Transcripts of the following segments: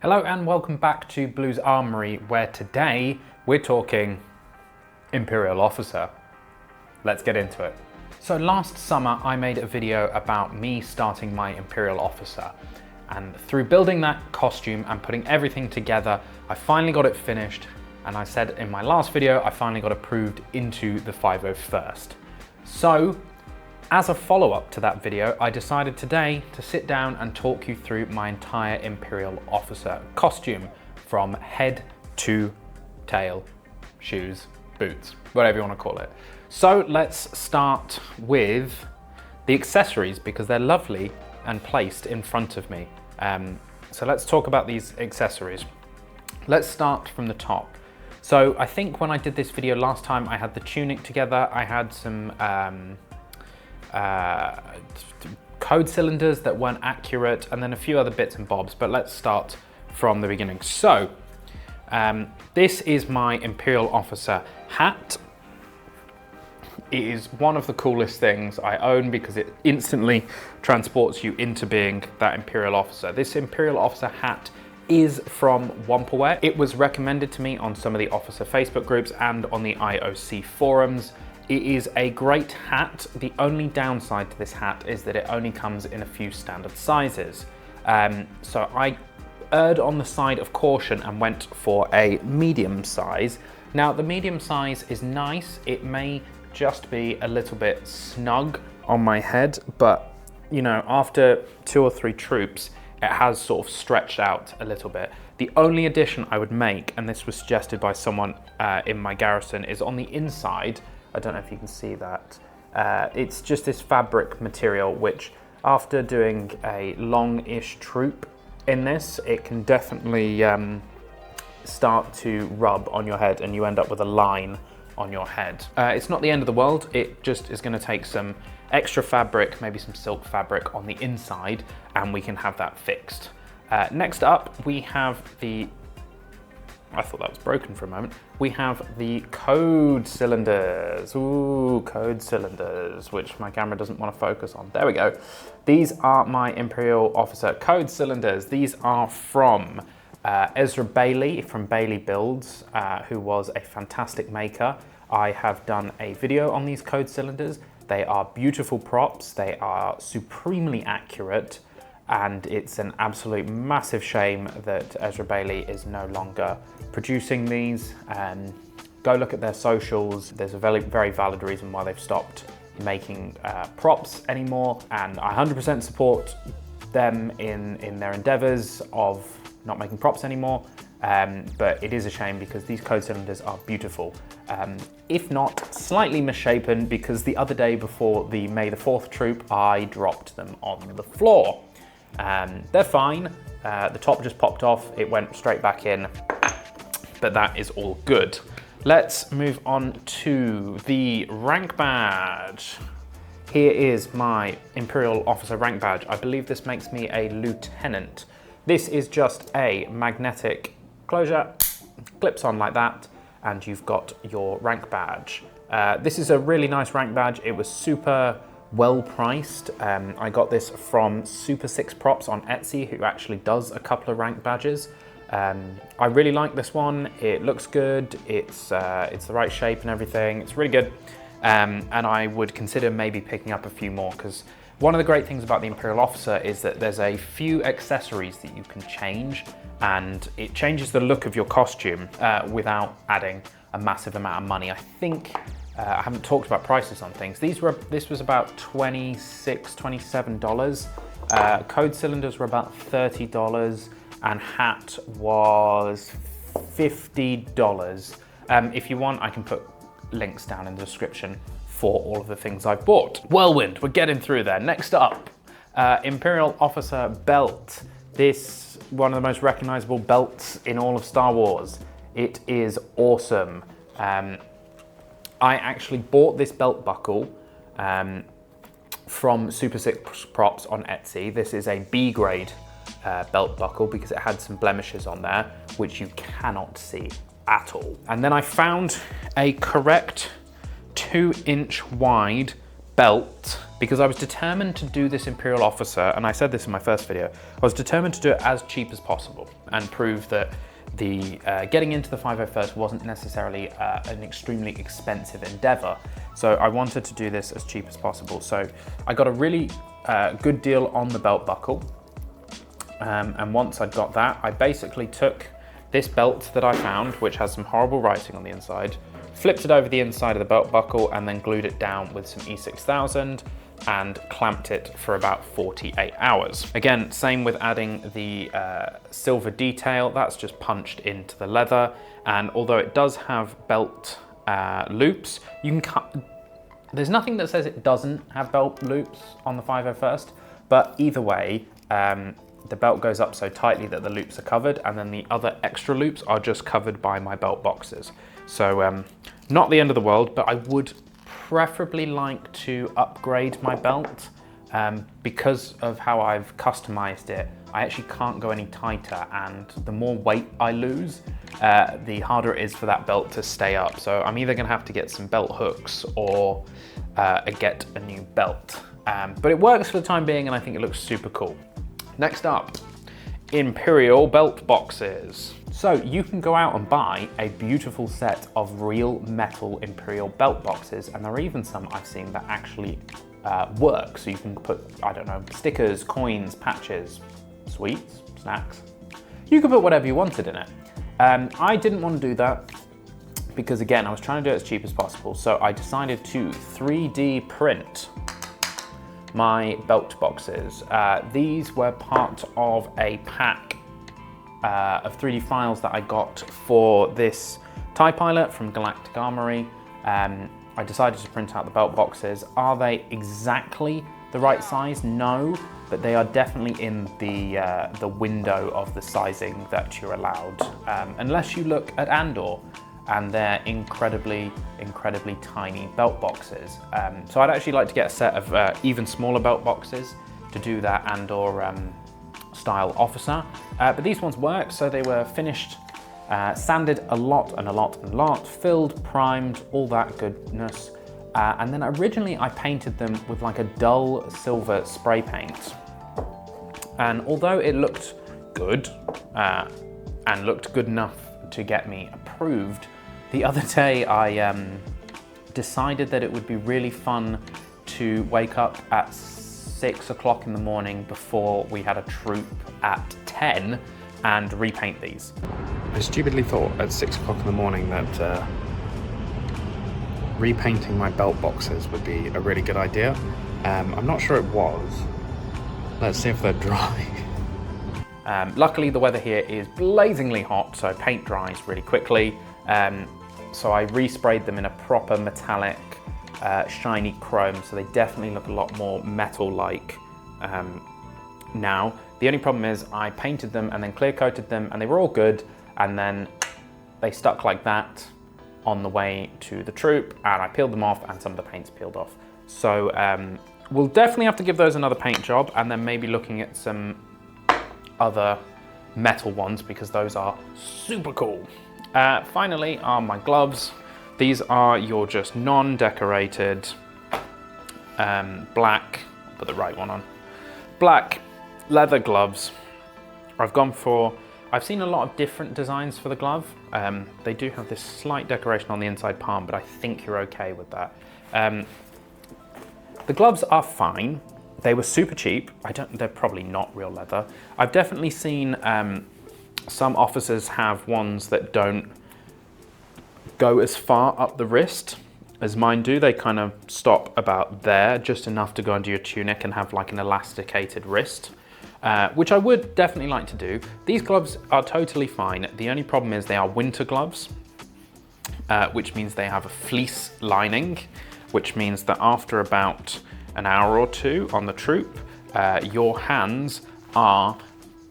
Hello and welcome back to Blues Armory, where today we're talking Imperial Officer. Let's get into it. So last summer I made a video about me starting my Imperial Officer, and through building that costume and putting everything together, I finally got it finished, and I said in my last video I finally got approved into the 501st. So as a follow-up to that video, I decided today to sit down and talk you through my entire Imperial Officer costume from head to tail, shoes, boots, whatever you want to call it. So let's start with the accessories because they're lovely and placed in front of me. So let's talk about these accessories. Let's start from the top. So I think when I did this video last time, I had the tunic together, I had some code cylinders that weren't accurate, and then a few other bits and bobs, but let's start from the beginning. So this is my Imperial Officer hat. It is one of the coolest things I own because it instantly transports you into being that Imperial Officer. This Imperial Officer hat is from Wamperware. It was recommended to me on some of the officer Facebook groups and on the IOC forums. It is a great hat. The only downside to this hat is that it only comes in a few standard sizes. So I erred on the side of caution and went for a medium size. Now the medium size is nice. It may just be a little bit snug on my head, but you know, after 2 or 3 troops, it has sort of stretched out a little bit. The only addition I would make, and this was suggested by someone in my garrison, is on the inside. I don't know if you can see that. It's just this fabric material, which after doing a long-ish troop in this, it can definitely start to rub on your head and you end up with a line on your head. It's not the end of the world. It just is gonna take some extra fabric, maybe some silk fabric on the inside, and we can have that fixed. Next up, we have the, I thought that was broken for a moment. We have the code cylinders. Ooh, code cylinders, which my camera doesn't want to focus on. There we go. These are my Imperial Officer code cylinders. These are from Ezra Bailey from Bailey Builds, who was a fantastic maker. I have done a video on these code cylinders. They are beautiful props. They are supremely accurate. And it's an absolute massive shame that Ezra Bailey is no longer producing these. Go look at their socials. There's a very, very valid reason why they've stopped making props anymore. And I 100% support them in their endeavors of not making props anymore. But it is a shame because these code cylinders are beautiful. If not slightly misshapen, because the other day before the May the 4th troop, I dropped them on the floor. They're fine. The top just popped off. It went straight back in, but that is all good. Let's move on to the rank badge. Here is my Imperial Officer rank badge. I believe this makes me a lieutenant. This is just a magnetic closure, clips on like that, and you've got your rank badge. This is a really nice rank badge. It was super well priced. I got this from Super 6 Props on Etsy, who actually does a couple of rank badges. I really like this one. It looks good. It's the right shape and everything. It's really good. And I would consider maybe picking up a few more, because one of the great things about the Imperial Officer is that there's a few accessories that you can change, and it changes the look of your costume without adding a massive amount of money. I think I haven't talked about prices on things. This was about $26, $27. Code cylinders were about $30, and hat was $50. If you want, I can put links down in the description for all of the things I bought. Whirlwind, we're getting through there. Next up, Imperial Officer belt. This, one of the most recognizable belts in all of Star Wars. It is awesome. I actually bought this belt buckle from Super 6 Props on Etsy. This is a B grade belt buckle because it had some blemishes on there, which you cannot see at all. And then I found a correct 2-inch wide belt because I was determined to do this Imperial Officer, and I said this in my first video, I was determined to do it as cheap as possible and prove that the getting into the 501st wasn't necessarily an extremely expensive endeavor. So I wanted to do this as cheap as possible. So I got a really good deal on the belt buckle. And once I'd got that, I basically took this belt that I found, which has some horrible writing on the inside, flipped it over the inside of the belt buckle and then glued it down with some E6000 and clamped it for about 48 hours. Again, same with adding the silver detail, that's just punched into the leather. And although it does have belt loops, you can cut, there's nothing that says it doesn't have belt loops on the 501st, but either way, the belt goes up so tightly that the loops are covered, and then the other extra loops are just covered by my belt boxes. So not the end of the world, but I would preferably like to upgrade my belt. Because of how I've customized it, I actually can't go any tighter, and the more weight I lose, the harder it is for that belt to stay up. So I'm either gonna have to get some belt hooks or get a new belt. But it works for the time being, and I think it looks super cool. Next up, Imperial belt boxes. So you can go out and buy a beautiful set of real metal Imperial belt boxes, and there are even some I've seen that actually work. So you can put, I don't know, stickers, coins, patches, sweets, snacks. You can put whatever you wanted in it. I didn't want to do that because, again, I was trying to do it as cheap as possible. So I decided to 3D print my belt boxes. These were part of a pack of 3D files that I got for this TIE pilot from Galactic Armory. I decided to print out the belt boxes. Are they exactly the right size? No, but they are definitely in the window of the sizing that you're allowed, unless you look at Andor, and they're incredibly, incredibly tiny belt boxes. So I'd actually like to get a set of even smaller belt boxes to do that Andor style officer. But these ones work, so they were finished, sanded a lot, filled, primed, all that goodness. And then originally I painted them with like a dull silver spray paint. And although it looked good, and looked good enough to get me approved, the other day I decided that it would be really fun to wake up at 6 o'clock in the morning before we had a troop at 10 and repaint these. I stupidly thought at 6 o'clock in the morning that repainting my belt boxes would be a really good idea. I'm not sure it was. Let's see if they're dry. Luckily the weather here is blazingly hot, so paint dries really quickly. So I resprayed them in a proper metallic, shiny chrome, so they definitely look a lot more metal-like now. The only problem is I painted them and then clear coated them, and they were all good, and then they stuck like that on the way to the troop, and I peeled them off and some of the paint's peeled off. So we'll definitely have to give those another paint job, and then maybe looking at some other metal ones because those are super cool. Finally are my gloves. These are your just non-decorated black, put the right one on, black leather gloves. I've seen a lot of different designs for the glove. They do have this slight decoration on the inside palm, but I think you're okay with that. The gloves are fine. They were super cheap. They're probably not real leather. I've definitely seen some officers have ones that don't go as far up the wrist as mine do. They kind of stop about there, just enough to go under your tunic and have like an elasticated wrist, which I would definitely like to do. These gloves are totally fine. The only problem is they are winter gloves, which means they have a fleece lining, which means that after about an hour or two on the troop, your hands are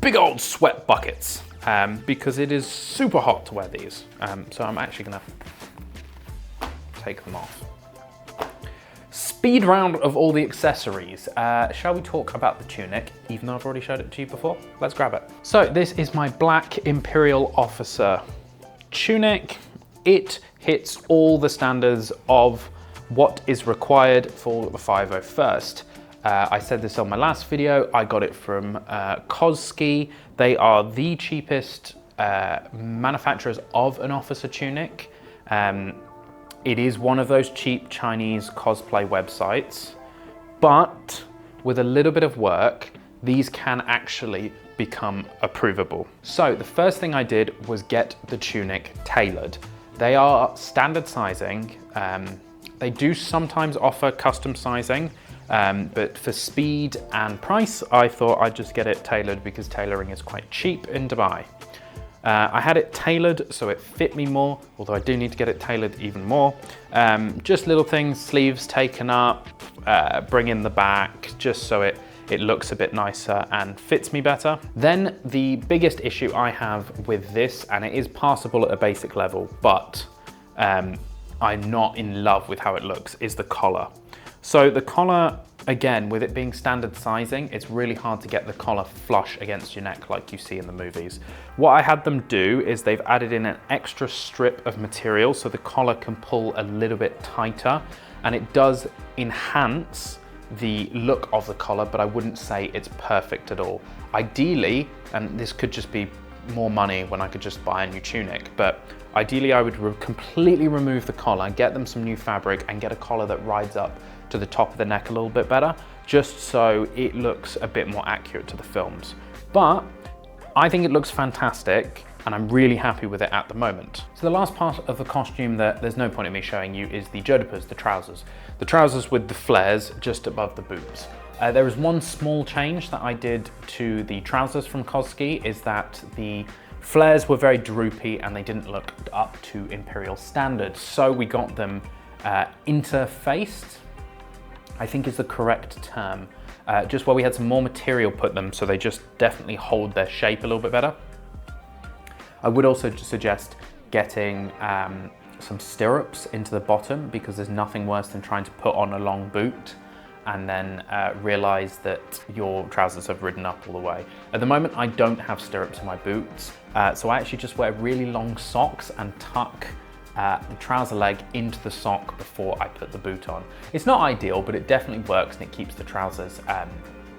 big old sweat buckets, because it is super hot to wear these. So I'm actually gonna take them off. Speed round of all the accessories. Shall we talk about the tunic, even though I've already showed it to you before? Let's grab it. So this is my black Imperial Officer tunic. It hits all the standards of what is required for the 501st. I said this on my last video, I got it from Cosplay. They are the cheapest manufacturers of an officer tunic. It is one of those cheap Chinese cosplay websites, but with a little bit of work, these can actually become approvable. So the first thing I did was get the tunic tailored. They are standard sizing. They do sometimes offer custom sizing, but for speed and price, I thought I'd just get it tailored because tailoring is quite cheap in Dubai. I had it tailored so it fit me more, although I do need to get it tailored even more. Just little things, sleeves taken up, bring in the back, just so it looks a bit nicer and fits me better. Then the biggest issue I have with this, and it is passable at a basic level, but I'm not in love with how it looks, is the collar. So the collar, again, with it being standard sizing, it's really hard to get the collar flush against your neck like you see in the movies. What I had them do is they've added in an extra strip of material so the collar can pull a little bit tighter, and it does enhance the look of the collar, but I wouldn't say it's perfect at all. Ideally, and this could just be more money when I could just buy a new tunic, but ideally I would completely remove the collar, get them some new fabric and get a collar that rides up to the top of the neck a little bit better, just so it looks a bit more accurate to the films. But I think it looks fantastic and I'm really happy with it at the moment. So the last part of the costume that there's no point in me showing you is the jodhpurs, the trousers. The trousers with the flares just above the boobs. There is one small change that I did to the trousers from Cosplay, is that the flares were very droopy and they didn't look up to Imperial standards. So we got them interfaced, I think is the correct term, just where we had some more material put them so they just definitely hold their shape a little bit better. I would also suggest getting some stirrups into the bottom, because there's nothing worse than trying to put on a long boot and then realize that your trousers have ridden up all the way. At the moment, I don't have stirrups in my boots, so I actually just wear really long socks and tuck the trouser leg into the sock before I put the boot on. It's not ideal, but it definitely works and it keeps the trousers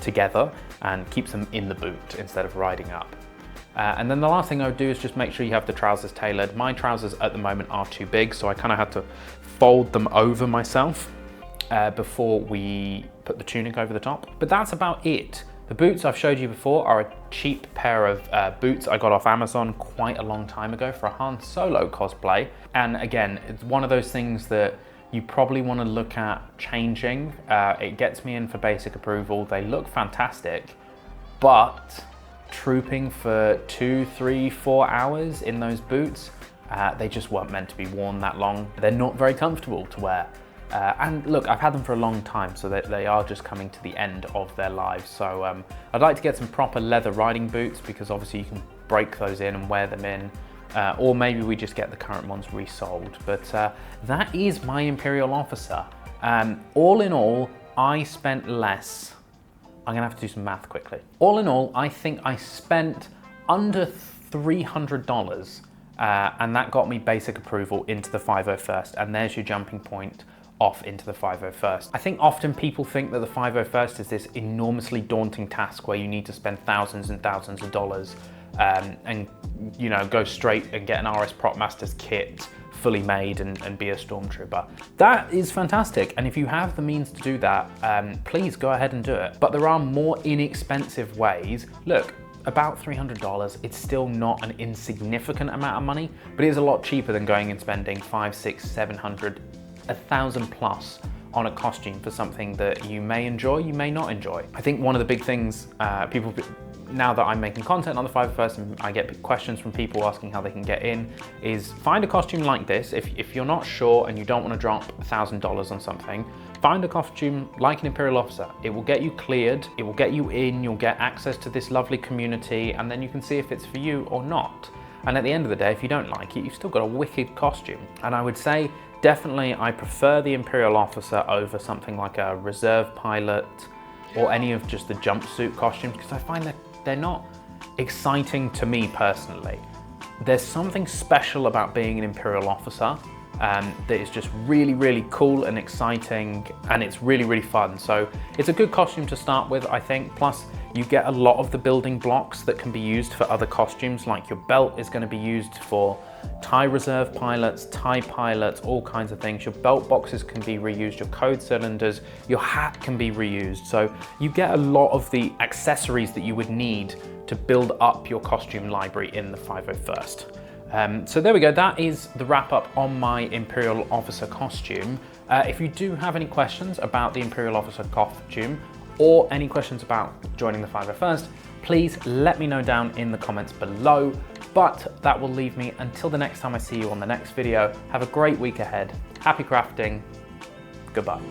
together and keeps them in the boot instead of riding up. And then the last thing I would do is just make sure you have the trousers tailored. My trousers at the moment are too big, so I kind of had to fold them over myself before we put the tunic over the top. But that's about it. The boots I've showed you before are a cheap pair of boots I got off Amazon quite a long time ago for a Han Solo cosplay. And again, it's one of those things that you probably want to look at changing. It gets me in for basic approval. They look fantastic, but trooping for 2, 3, 4 hours in those boots, they just weren't meant to be worn that long. They're not very comfortable to wear. And look, I've had them for a long time, so they are just coming to the end of their lives. So I'd like to get some proper leather riding boots, because obviously you can break those in and wear them in. Or maybe we just get the current ones resold. But that is my Imperial Officer. All in all, I spent less. I'm gonna have to do some math quickly. All in all, I think I spent under $300, and that got me basic approval into the 501st, and there's your jumping point off into the 501st. I think often people think that the 501st is this enormously daunting task where you need to spend thousands and thousands of dollars and you know, go straight and get an RS Prop Masters kit fully made and be a stormtrooper. That is fantastic, and if you have the means to do that, please go ahead and do it. But there are more inexpensive ways. Look, about $300, it's still not an insignificant amount of money, but it is a lot cheaper than going and spending 500, 600, 700, 1,000 plus on a costume for something that you may enjoy, you may not enjoy. I think one of the big things now that I'm making content on the 501st and I get questions from people asking how they can get in, is find a costume like this. If you're not sure and you don't want to drop $1,000 on something, find a costume like an Imperial Officer. It will get you cleared, it will get you in, you'll get access to this lovely community, and then you can see if it's for you or not. And at the end of the day, if you don't like it, you've still got a wicked costume. And I would say, definitely, I prefer the Imperial Officer over something like a reserve pilot or any of just the jumpsuit costumes, because I find that they're not exciting to me personally. There's something special about being an Imperial Officer that is just really, really cool and exciting, and it's really, really fun. So it's a good costume to start with, I think. Plus, you get a lot of the building blocks that can be used for other costumes, like your belt is going to be used for TIE reserve pilots, TIE pilots, all kinds of things. Your belt boxes can be reused, your code cylinders, your hat can be reused. So you get a lot of the accessories that you would need to build up your costume library in the 501st. So there we go, that is the wrap up on my Imperial Officer costume. If you do have any questions about the Imperial Officer costume, or any questions about joining the 501st, please let me know down in the comments below. But that will leave me until the next time I see you on the next video. Have a great week ahead. Happy crafting. Goodbye.